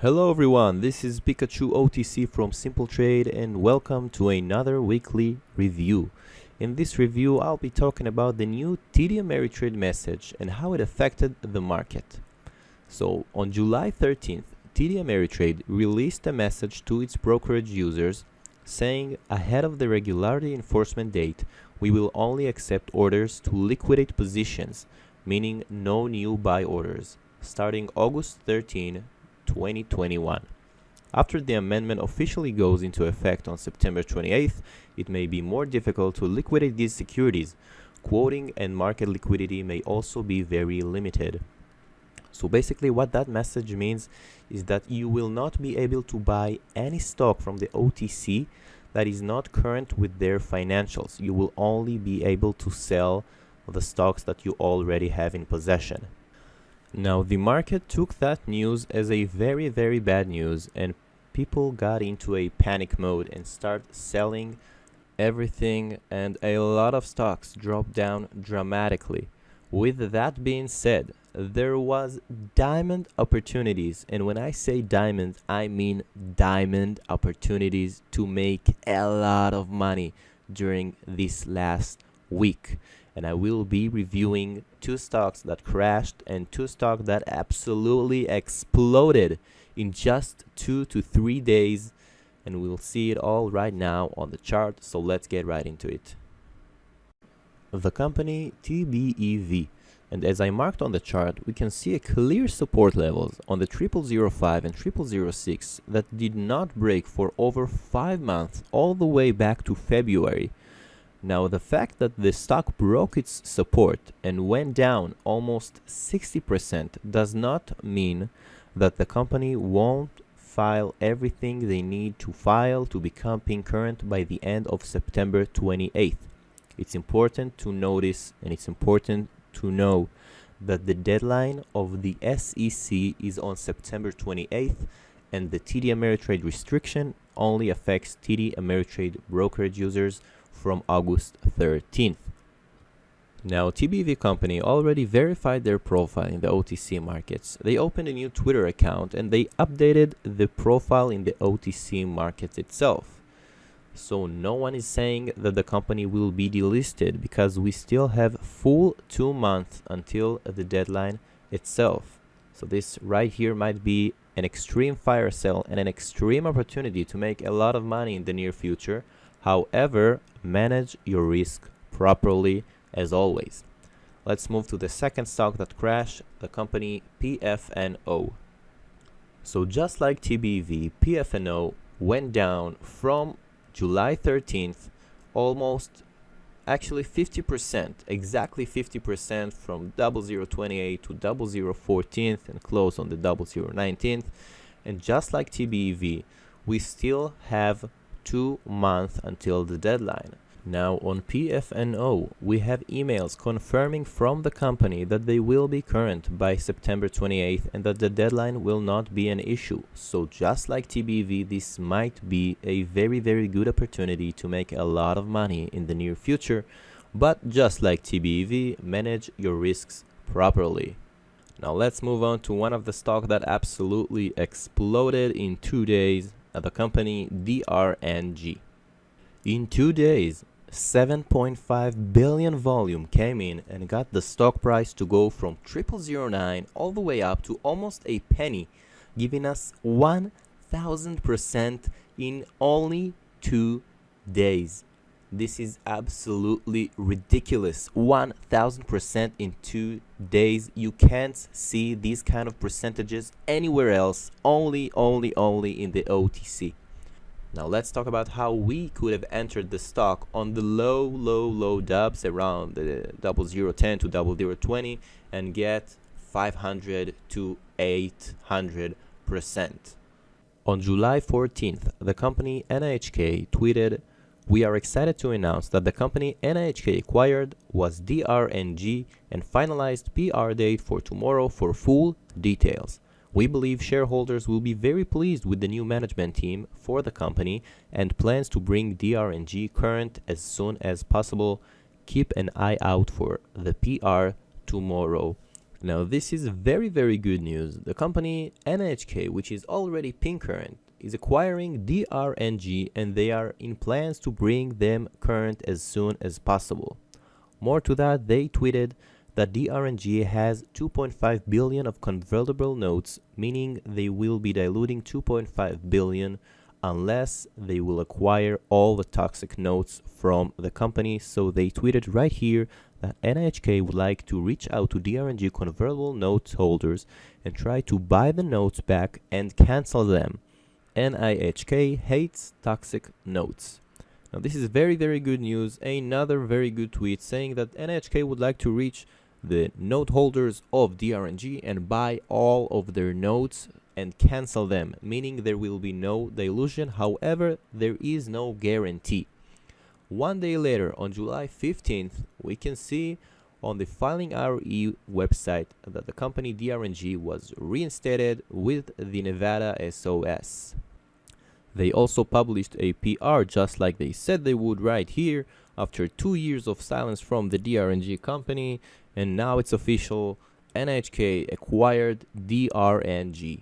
Hello everyone, this is Pikachu OTC from Simple Trade and welcome to another weekly review. In this review, I'll be talking about the new TD Ameritrade message and how it affected the market. So, on July 13th, TD Ameritrade released a message to its brokerage users saying ahead of the regularity enforcement date, we will only accept orders to liquidate positions, meaning no new buy orders, starting August 13, 2021. After the amendment officially goes into effect on September 28th, it may be more difficult to liquidate these securities. Quoting and market liquidity may also be very limited. So basically what that message means is that you will not be able to buy any stock from the OTC that is not current with their financials. You will only be able to sell the stocks that you already have in possession. Now, the market took that news as a very, very bad news, and people got into a panic mode and started selling everything, and a lot of stocks dropped down dramatically. With that being said, there was diamond opportunities, and when I say diamond, I mean diamond opportunities to make a lot of money during this last week. And I will be reviewing two stocks that crashed and two stocks that absolutely exploded in just 2 to 3 days, and we'll see it all right now on the chart, so let's get right into it. The company TBEV, and as I marked on the chart, we can see a clear support levels on the 0005 and 0006 that did not break for over 5 months all the way back to February. Now, the fact that the stock broke its support and went down almost 60% does not mean that the company won't file everything they need to file to become pink current by the end of September 28th. It's important to notice and it's important to know that the deadline of the SEC is on September 28th, and the TD Ameritrade restriction only affects TD Ameritrade brokerage users from August 13th. Now, TBEV company already verified their profile in the OTC markets. They opened a new Twitter account and they updated the profile in the OTC markets itself. So no one is saying that the company will be delisted because we still have full 2 months until the deadline itself. So this right here might be an extreme fire sale and an extreme opportunity to make a lot of money in the near future. However, manage your risk properly as always. Let's move to the second stock that crashed, the company PFNO. So just like TBEV, PFNO went down from July 13th almost, actually 50%, exactly 50% from 0028 to 0014th and close on the 0019th. And just like TBEV, we still have 2 months until the deadline. Now on PFNO, we have emails confirming from the company that they will be current by September 28th and that the deadline will not be an issue. So just like TBEV, this might be a very, very good opportunity to make a lot of money in the near future. But just like TBEV, manage your risks properly. Now let's move on to one of the stocks that absolutely exploded in 2 days, the company DRNG. In 2 days, 7.5 billion volume came in and got the stock price to go from 0009 all the way up to almost a penny, giving us 1000% in only 2 days. This is absolutely ridiculous. 1000% in 2 days. You can't see these kind of percentages anywhere else, only in the OTC. Now let's talk about how we could have entered the stock on the low dubs around the 0010 to 0020 and get 500 to 800%. On July 14th, the company NHK tweeted, "We are excited to announce that the company NHK acquired was DRNG and finalized PR date for tomorrow for full details. We believe shareholders will be very pleased with the new management team for the company and plans to bring DRNG current as soon as possible. Keep an eye out for the PR tomorrow." Now this is very good news. The company NHK, which is already pink current, is acquiring DRNG and they are in plans to bring them current as soon as possible. More to that, they tweeted that DRNG has 2.5 billion of convertible notes, meaning they will be diluting 2.5 billion unless they will acquire all the toxic notes from the company. So they tweeted right here that NHK would like to reach out to DRNG convertible notes holders and try to buy the notes back and cancel them. NIHK hates toxic notes. Now this is very good news. Another very good tweet saying that NHK would like to reach the note holders of DRNG and buy all of their notes and cancel them, meaning there will be no dilution. However, there is no guarantee. One day later, on July 15th, we can see on the Filing RE website that the company DRNG was reinstated with the Nevada SOS. They also published a PR just like they said they would right here after 2 years of silence from the DRNG company, and now it's official. NHK acquired DRNG.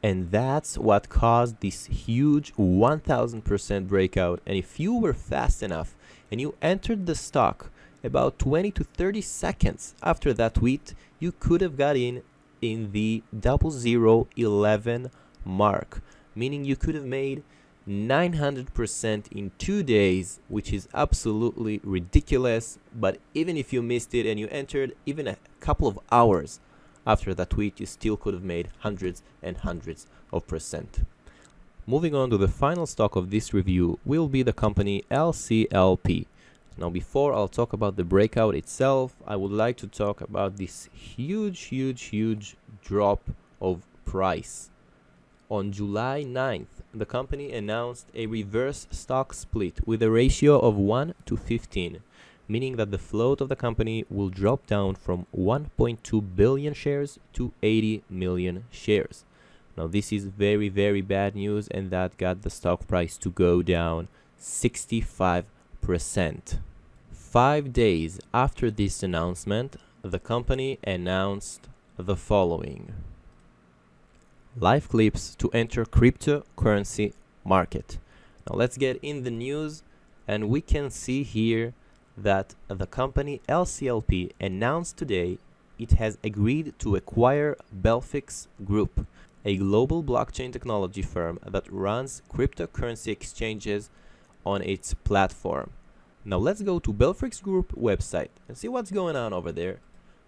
And that's what caused this huge 1000% breakout. And if you were fast enough and you entered the stock about 20 to 30 seconds after that tweet, you could have got in the 0011 mark, meaning you could have made 900% in 2 days, which is absolutely ridiculous. But even if you missed it and you entered even a couple of hours after that tweet, you still could have made hundreds and hundreds of percent. Moving on to the final stock of this review will be the company LCLP. Now before I'll talk about the breakout itself, I would like to talk about this huge drop of price. On July 9th, the company announced a reverse stock split with a ratio of 1 to 15, meaning that the float of the company will drop down from 1.2 billion shares to 80 million shares. Now this is very bad news, and that got the stock price to go down 65%. 5 days after this announcement, the company announced the following: live clips to enter cryptocurrency market. Now let's get in the news, and we can see here that the company LCLP announced today it has agreed to acquire Belfix Group, a global blockchain technology firm that runs cryptocurrency exchanges on its platform. Now let's go to Belfix Group website and see what's going on over there.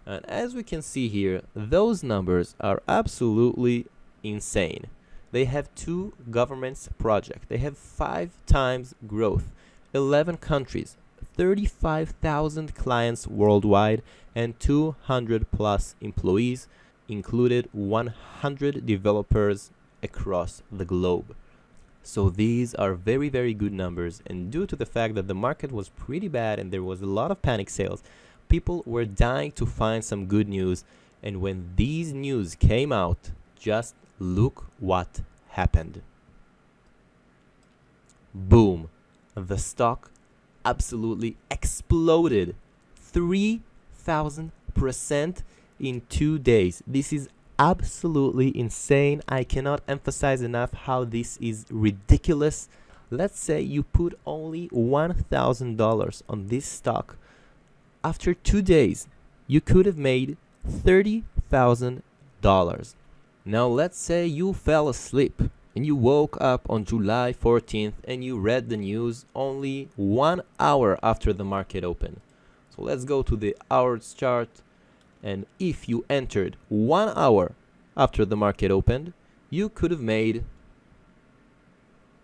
And as we can see here, those numbers are absolutely insane. They have 2 governments project. They have 5 times growth, 11 countries, 35,000 clients worldwide, and 200 plus employees, included 100 developers across the globe. So these are very good numbers, and due to the fact that the market was pretty bad and there was a lot of panic sales, people were dying to find some good news. And when these news came out, just look what happened. Boom, the stock absolutely exploded 3,000% in 2 days. This is absolutely insane. I cannot emphasize enough how this is ridiculous. Let's say you put only $1,000 on this stock. After 2 days, you could have made $30,000. Now let's say you fell asleep and you woke up on July 14th and you read the news only 1 hour after the market opened. So let's go to the hours chart, and if you entered 1 hour after the market opened, you could have made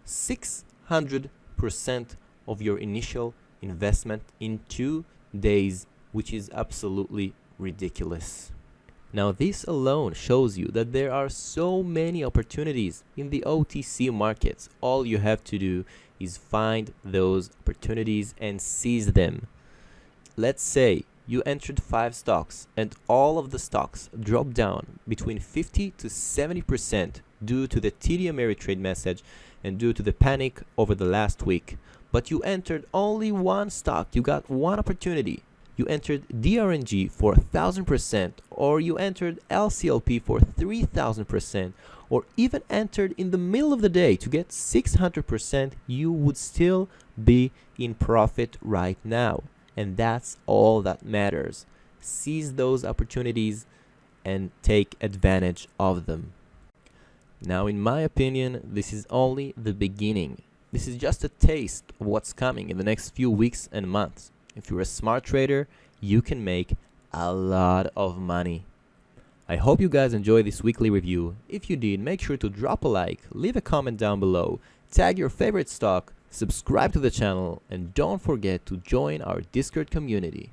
600% of your initial investment in 2 days, which is absolutely ridiculous. Now this alone shows you that there are so many opportunities in the OTC markets. All you have to do is find those opportunities and seize them. Let's say you entered 5 stocks and all of the stocks dropped down between 50 to 70% due to the TD Ameritrade message and due to the panic over the last week. But you entered only 1 stock, you got 1 opportunity, you entered DRNG for 1000%, or you entered LCLP for 3000%, or even entered in the middle of the day to get 600%, you would still be in profit right now. And that's all that matters. Seize those opportunities and take advantage of them. Now, in my opinion, this is only the beginning. This is just a taste of what's coming in the next few weeks and months. If you're a smart trader, you can make a lot of money. I hope you guys enjoyed this weekly review. If you did, make sure to drop a like, leave a comment down below, tag your favorite stock, subscribe to the channel, and don't forget to join our Discord community.